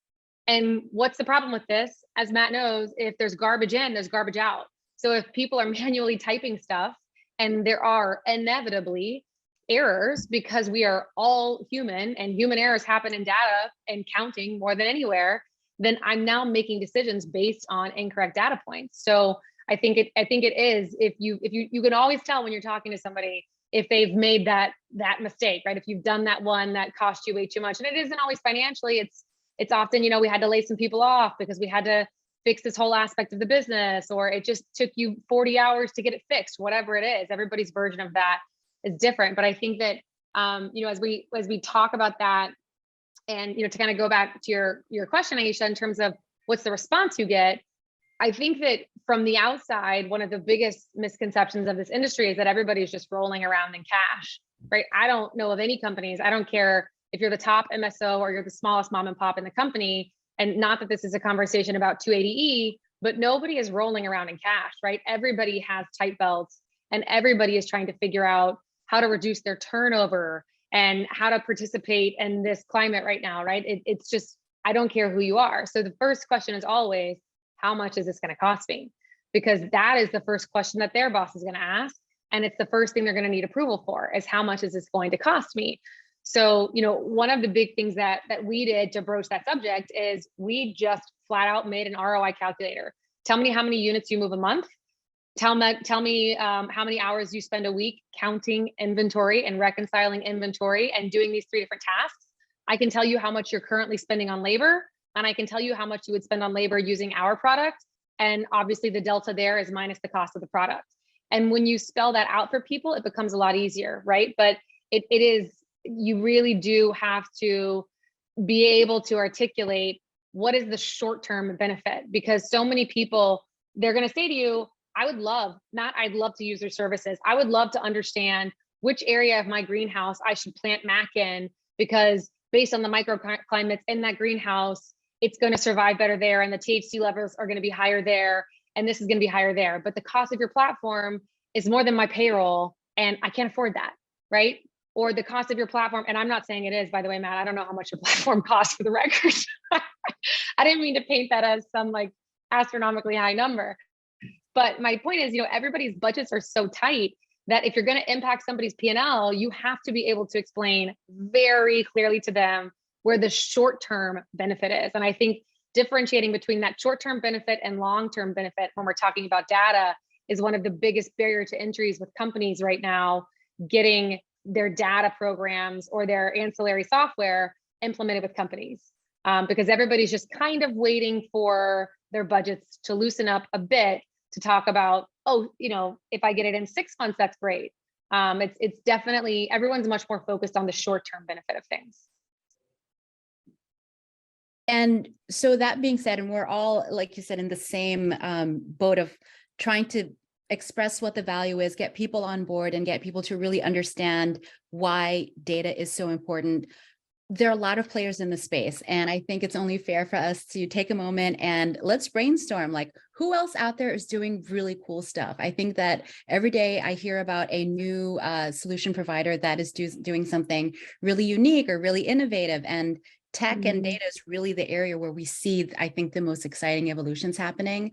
And what's the problem with this? As Matt knows, if there's garbage in, there's garbage out. So if people are manually typing stuff, and there are inevitably errors, because we are all human and human errors happen in data and counting more than anywhere, then I'm now making decisions based on incorrect data points. So I think it is, if you can always tell when you're talking to somebody if they've made that mistake, right? If you've done that one that cost you way too much, and it isn't always financially, it's often, we had to lay some people off because we had to fix this whole aspect of the business, or it just took you 40 hours to get it fixed, whatever it is. Everybody's version of that is different. But I think that, as we talk about that, and, to kind of go back to your question, Aisha, in terms of what's the response you get, I think that from the outside, one of the biggest misconceptions of this industry is that everybody's just rolling around in cash, right? I don't know of any companies, I don't care if you're the top MSO or you're the smallest mom and pop in the company, and not that this is a conversation about 280E, but nobody is rolling around in cash, right? Everybody has tight belts, and everybody is trying to figure out how to reduce their turnover and how to participate in this climate right now, right? It's just, I don't care who you are. So the first question is always, how much is this going to cost me? Because that is the first question that their boss is going to ask. And it's the first thing they're going to need approval for, is how much is this going to cost me? So, one of the big things that we did to broach that subject is we just flat out made an ROI calculator. Tell me how many units you move a month. Tell me how many hours you spend a week counting inventory and reconciling inventory and doing these 3 different tasks. I can tell you how much you're currently spending on labor, and I can tell you how much you would spend on labor using our product. And obviously the delta there is minus the cost of the product. And when you spell that out for people, it becomes a lot easier, right? But it is, you really do have to be able to articulate what is the short-term benefit, because so many people, they're going to say to you, I'd love to use their services. I would love to understand which area of my greenhouse I should plant mac in, because based on the microclimates in that greenhouse, it's going to survive better there, and the THC levels are going to be higher there, and this is going to be higher there. But the cost of your platform is more than my payroll, and I can't afford that, right? Or the cost of your platform, and I'm not saying it is, by the way, Matt, I don't know how much your platform costs, for the record. I didn't mean to paint that as some like astronomically high number. But my point is, everybody's budgets are so tight that if you're going to impact somebody's P&L, you have to be able to explain very clearly to them where the short-term benefit is. And I think differentiating between that short-term benefit and long-term benefit when we're talking about data is one of the biggest barrier to entries with companies right now, getting their data programs or their ancillary software implemented with companies. Because everybody's just kind of waiting for their budgets to loosen up a bit to talk about, if I get it in 6 months, that's great. It's definitely, everyone's much more focused on the short-term benefit of things. And so that being said, and we're all, like you said, in the same boat of trying to express what the value is, get people on board and get people to really understand why data is so important. There are a lot of players in the space, and I think it's only fair for us to take a moment and let's brainstorm, like, who else out there is doing really cool stuff. I think that every day I hear about a new solution provider that is doing something really unique or really innovative. And tech and data is really the area where we see, I think, the most exciting evolutions happening.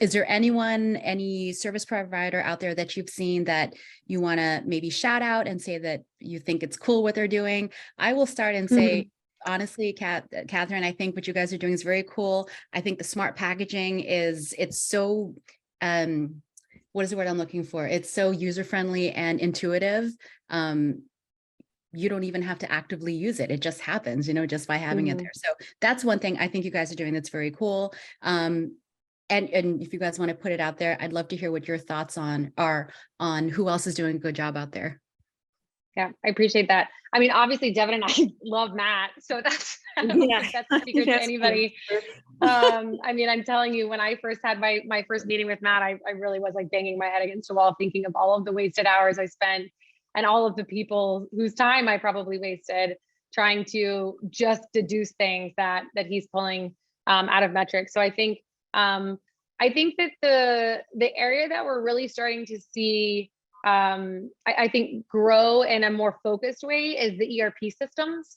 Is there any service provider out there that you've seen that you want to maybe shout out and say that you think it's cool what they're doing? I will start and say, honestly, Katherine, I think what you guys are doing is very cool. I think the smart packaging it's so, what is the word I'm looking for? It's so user-friendly and intuitive. You don't even have to actively use it. It just happens, just by having it there. So that's one thing I think you guys are doing that's very cool. And if you guys want to put it out there, I'd love to hear what your thoughts are on who else is doing a good job out there. Yeah, I appreciate that. I mean, obviously Devon and I love Matt, so that's pretty good to anybody. I mean, I'm telling you, when I first had my first meeting with Matt, I really was like banging my head against the wall, thinking of all of the wasted hours I spent and all of the people whose time I probably wasted trying to just deduce things that he's pulling out of metrics. So I think that the area that we're really starting to see, I think, grow in a more focused way is the ERP systems.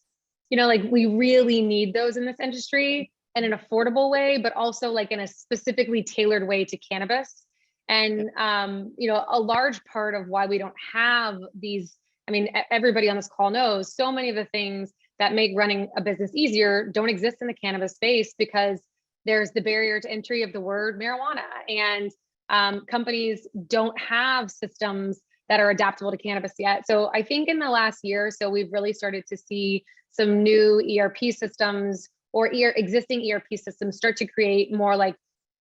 Like we really need those in this industry in an affordable way, but also like in a specifically tailored way to cannabis. And, a large part of why we don't have these, I mean, everybody on this call knows so many of the things that make running a business easier don't exist in the cannabis space because there's the barrier to entry of the word marijuana, and companies don't have systems that are adaptable to cannabis yet. So I think in the last year or so, we've really started to see some new ERP systems or existing ERP systems start to create more like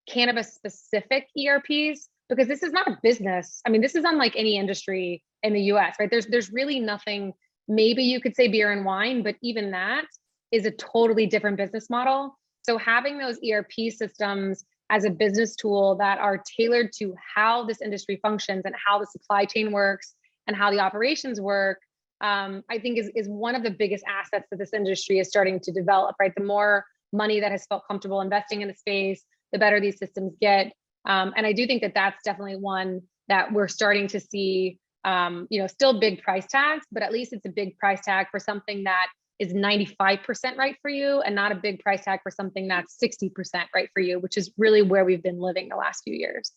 cannabis specific ERPs, because this is not a business. I mean, this is unlike any industry in the US, right? There's really nothing, maybe you could say beer and wine, but even that is a totally different business model. So having those ERP systems as a business tool that are tailored to how this industry functions and how the supply chain works and how the operations work, I think is one of the biggest assets that this industry is starting to develop, right? The more money that has felt comfortable investing in the space, the better these systems get. And I do think that that's definitely one that we're starting to see, still big price tags, but at least it's a big price tag for something that is 95% right for you and not a big price tag for something that's 60% right for you, which is really where we've been living the last few years.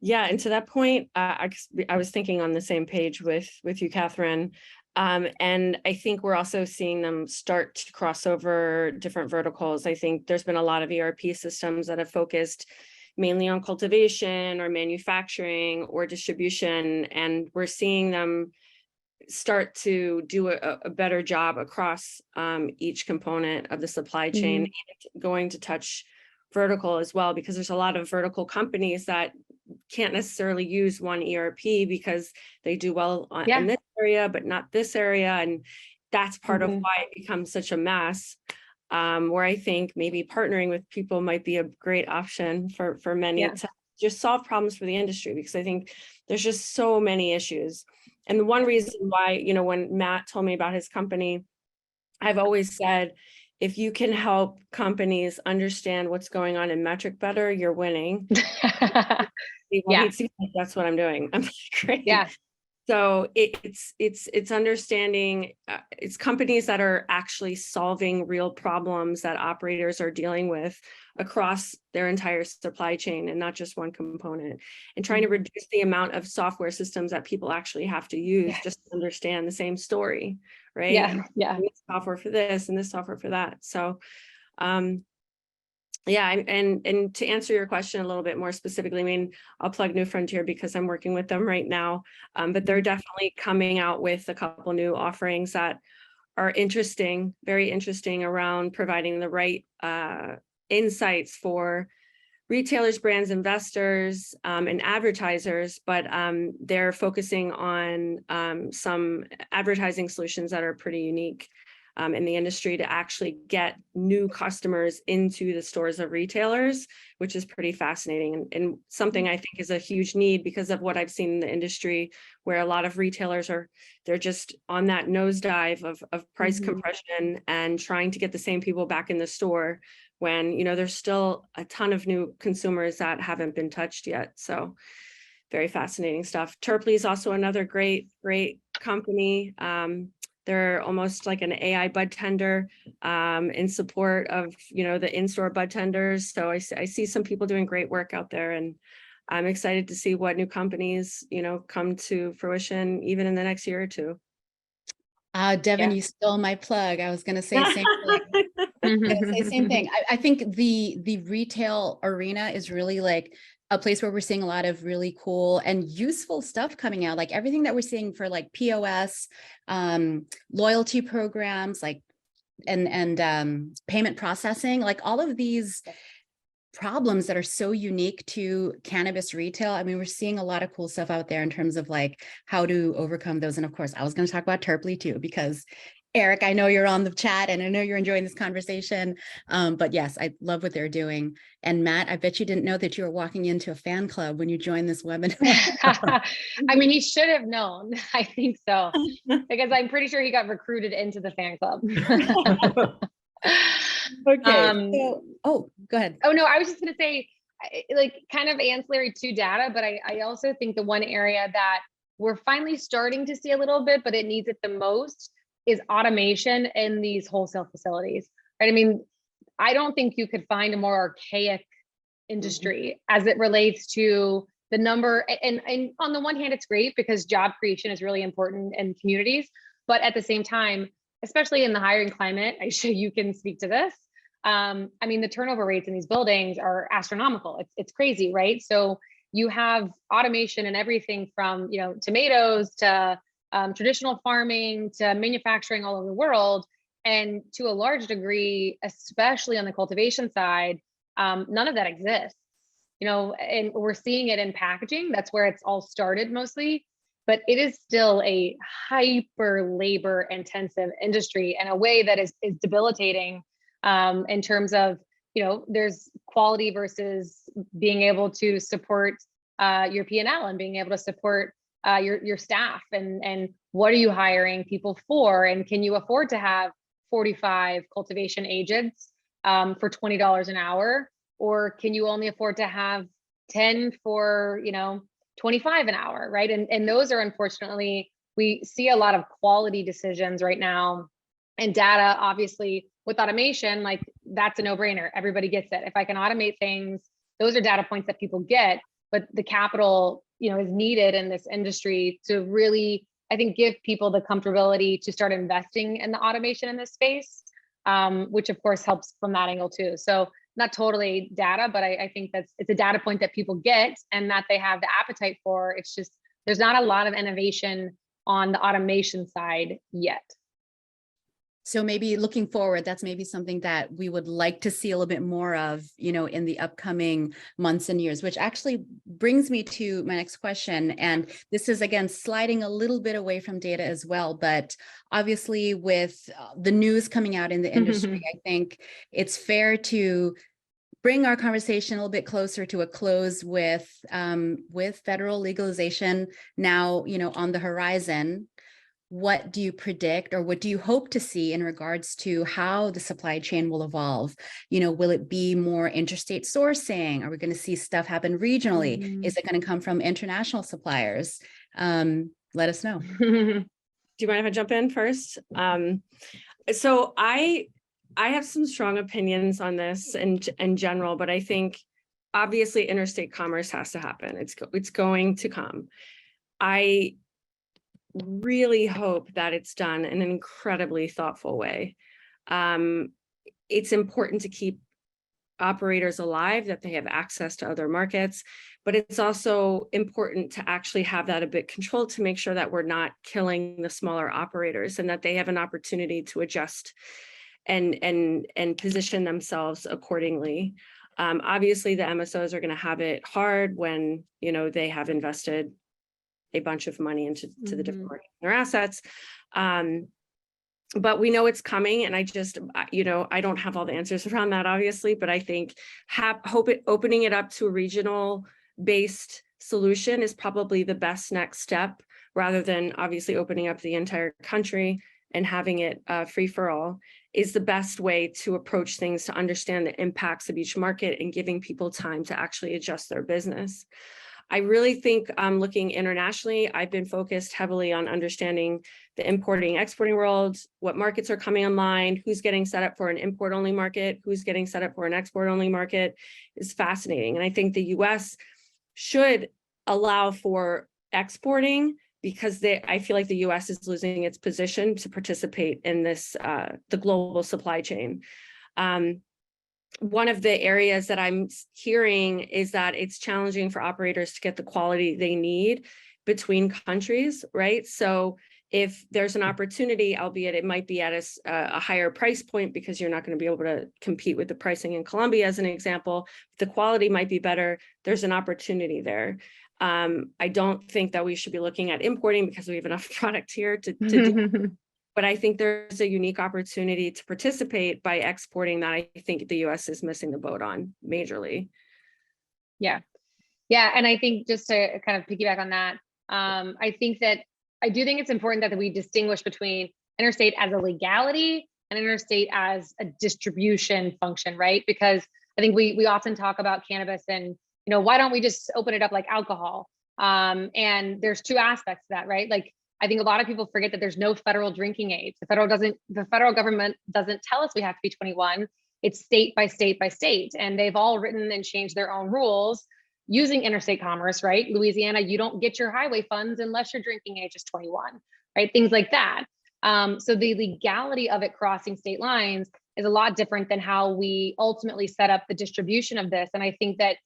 Yeah, and to that point, I was thinking on the same page with you, Katherine. And I think we're also seeing them start to cross over different verticals. I think there's been a lot of ERP systems that have focused mainly on cultivation or manufacturing or distribution, and we're seeing them start to do a better job across each component of the supply chain, and going to touch vertical as well, because there's a lot of vertical companies that can't necessarily use one ERP because they do well in this area, but not this area. And that's part of why it becomes such a mess, where I think maybe partnering with people might be a great option for many to just solve problems for the industry, because I think there's just so many issues. And the one reason why, when Matt told me about his company, I've always said, if you can help companies understand what's going on in metric better, you're winning. That's what I'm doing. I'm like, great. Yeah. So it's understanding, it's companies that are actually solving real problems that operators are dealing with across their entire supply chain and not just one component, and trying to reduce the amount of software systems that people actually have to use just to understand the same story, right? Yeah. This software for this and this software for that. So, and to answer your question a little bit more specifically, I mean, I'll plug New Frontier because I'm working with them right now, but they're definitely coming out with a couple new offerings that are interesting, very interesting, around providing the right insights for retailers, brands, investors, and advertisers, but they're focusing on some advertising solutions that are pretty unique in the industry to actually get new customers into the stores of retailers, which is pretty fascinating and something I think is a huge need because of what I've seen in the industry, where a lot of retailers they're just on that nosedive of price compression and trying to get the same people back in the store when, there's still a ton of new consumers that haven't been touched yet. So very fascinating stuff. Terply is also another great company. They're almost like an AI bud tender in support of, the in-store bud tenders. So I see some people doing great work out there, and I'm excited to see what new companies, come to fruition even in the next year or two. Devon, Yeah. you stole my plug. I was going to say same thing. Same thing. I think the retail arena is really like a place where we're seeing a lot of really cool and useful stuff coming out, like everything that we're seeing for like POS, loyalty programs, like and payment processing, like all of these problems that are so unique to cannabis retail. I mean, we're seeing a lot of cool stuff out there in terms of like how to overcome those. And of course, I was going to talk about Terply too, because Eric, I know you're on the chat and I know you're enjoying this conversation. But yes, I love what they're doing. And Matt, I bet you didn't know that you were walking into a fan club when you joined this webinar. I mean, he should have known. I think so, because I'm pretty sure he got recruited into the fan club. Okay. Go ahead. Oh no, I was just going to say, like, kind of ancillary to data, but I also think the one area that we're finally starting to see a little bit, but it needs it the most, is automation in these wholesale facilities, right? I mean, I don't think you could find a more archaic industry as it relates to the number. And on the one hand, it's great because job creation is really important in communities, but at the same time, especially in the hiring climate, Aisha, you can speak to this. I mean, the turnover rates in these buildings are astronomical. It's crazy, right? So you have automation and everything from, tomatoes to traditional farming to manufacturing all over the world. And to a large degree, especially on the cultivation side, none of that exists, and we're seeing it in packaging. That's where it's all started mostly, but it is still a hyper labor intensive industry in a way that is debilitating in terms of, there's quality versus being able to support your P&L and being able to support your staff, and what are you hiring people for, and can you afford to have 45 cultivation agents for $20 an hour, or can you only afford to have 10 for 25 an hour, right? And those are, unfortunately, we see a lot of quality decisions right now, and data, obviously, with automation, like, that's a no-brainer. Everybody gets it. If I can automate things, those are data points that people get, but the capital, is needed in this industry to really, I think, give people the comfortability to start investing in the automation in this space, which of course helps from that angle too. So not totally data, but I think it's a data point that people get and that they have the appetite for. It's just, there's not a lot of innovation on the automation side yet. So maybe looking forward, that's maybe something that we would like to see a little bit more of, in the upcoming months and years, which actually brings me to my next question. And this is, again, sliding a little bit away from data as well, but obviously with the news coming out in the industry, I think it's fair to bring our conversation a little bit closer to a close with federal legalization now, on the horizon. What do you predict, or what do you hope to see in regards to how the supply chain will evolve? Will it be more interstate sourcing? Are we going to see stuff happen regionally? Is it going to come from international suppliers? Let us know. Do you mind if I jump in first? So I have some strong opinions on this in general, but I think obviously interstate commerce has to happen. It's going to come. I really hope that it's done in an incredibly thoughtful way. It's important to keep operators alive, that they have access to other markets, but it's also important to actually have that a bit controlled to make sure that we're not killing the smaller operators and that they have an opportunity to adjust and position themselves accordingly. Obviously, the MSOs are going to have it hard when they have invested a bunch of money into the different markets, their assets. But we know it's coming, and I just, I don't have all the answers around that, obviously, but I think opening it up to a regional based solution is probably the best next step, rather than obviously opening up the entire country and having it free for all, is the best way to approach things, to understand the impacts of each market and giving people time to actually adjust their business. I really think looking internationally, I've been focused heavily on understanding the importing exporting world, what markets are coming online, who's getting set up for an import only market, who's getting set up for an export only market is fascinating. And I think the US should allow for exporting because I feel like the US is losing its position to participate in this, the global supply chain. One of the areas that I'm hearing is that it's challenging for operators to get the quality they need between countries, right? So if there's an opportunity, albeit it might be at a higher price point because you're not going to be able to compete with the pricing in Colombia, as an example, the quality might be better. There's an opportunity there. I don't think that we should be looking at importing because we have enough product here to do. But I think there's a unique opportunity to participate by exporting that I think the US is missing the boat on majorly. Yeah. Yeah. And I think just to kind of piggyback on that, I do think it's important that we distinguish between interstate as a legality and interstate as a distribution function, right? Because I think we often talk about cannabis and, why don't we just open it up like alcohol? And there's two aspects to that, right? Like, I think a lot of people forget that there's no federal drinking age. The federal government doesn't tell us we have to be 21. It's state by state by state. And they've all written and changed their own rules using interstate commerce, right? Louisiana, you don't get your highway funds unless your drinking age is 21, right? Things like that. So the legality of it crossing state lines is a lot different than how we ultimately set up the distribution of this. And I think that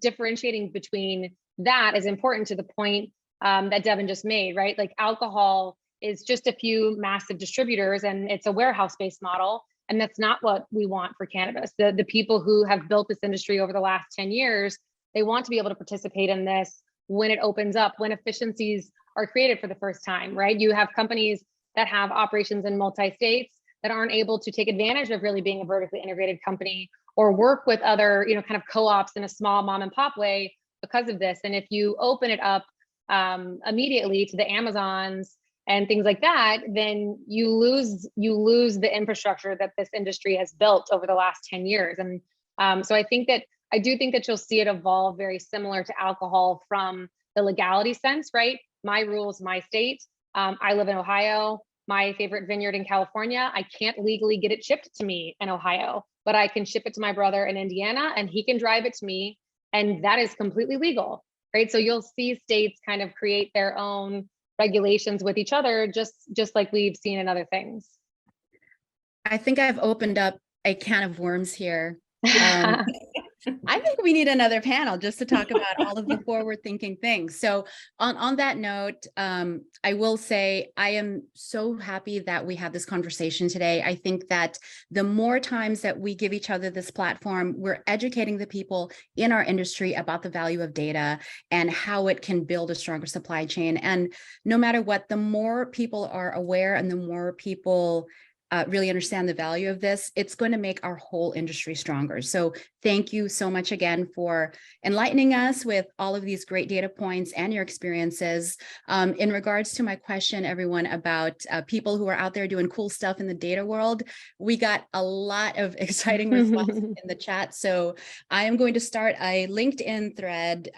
differentiating between that is important to the point that Devon just made, right? Like alcohol is just a few massive distributors and it's a warehouse-based model. And that's not what we want for cannabis. The people who have built this industry over the last 10 years, they want to be able to participate in this when it opens up, when efficiencies are created for the first time, right? You have companies that have operations in multi-states that aren't able to take advantage of really being a vertically integrated company or work with other, kind of co-ops in a small mom and pop way because of this. And if you open it up immediately to the Amazons and things like that, then you lose the infrastructure that this industry has built over the last 10 years. And so I do think that you'll see it evolve very similar to alcohol from the legality sense, right? My rules, my state. I live in Ohio. My favorite vineyard in California, I can't legally get it shipped to me in Ohio, but I can ship it to my brother in Indiana and he can drive it to me. And that is completely legal, right? So you'll see states kind of create their own regulations with each other, just like we've seen in other things. I think I've opened up a can of worms here. I think we need another panel just to talk about all of the forward-thinking things. So on that note, I will say I am so happy that we had this conversation today. I think that the more times that we give each other this platform, we're educating the people in our industry about the value of data and how it can build a stronger supply chain. And no matter what, the more people are aware and the more people really understand the value of this, it's going to make our whole industry stronger. So thank you so much again for enlightening us with all of these great data points and your experiences. In regards to my question, everyone, about people who are out there doing cool stuff in the data world, we got a lot of exciting responses in the chat. So I am going to start a LinkedIn thread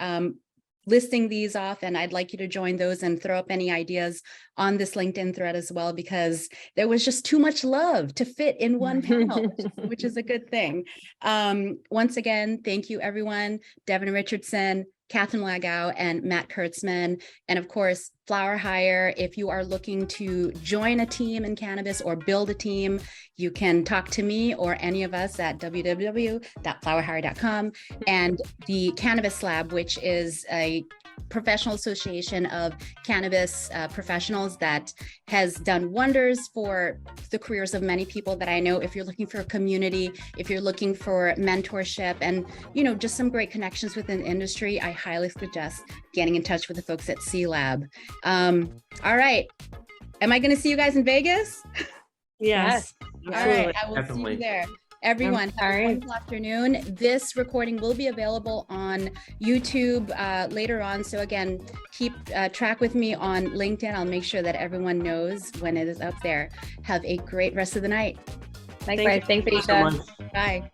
listing these off, and I'd like you to join those and throw up any ideas on this LinkedIn thread as well, because there was just too much love to fit in one panel, which is a good thing. Once again, thank you, everyone. Devon Richardson, Katherine Lagow, and Matt Kurtzman. And of course, FlowerHire. If you are looking to join a team in cannabis or build a team, you can talk to me or any of us at www.flowerhire.com. And the Cannabis Lab, which is a professional association of cannabis professionals that has done wonders for the careers of many people that I know. If you're looking for a community, if you're looking for mentorship and, just some great connections within the industry, I highly suggest getting in touch with the folks at C-Lab. All right. Am I going to see you guys in Vegas? Yes. All right. I will see you there. Everyone, have a wonderful afternoon. This recording will be available on YouTube later on. So again, keep track with me on LinkedIn. I'll make sure that everyone knows when it is up there. Have a great rest of the night. Likewise. Thanks, Aisha. Bye.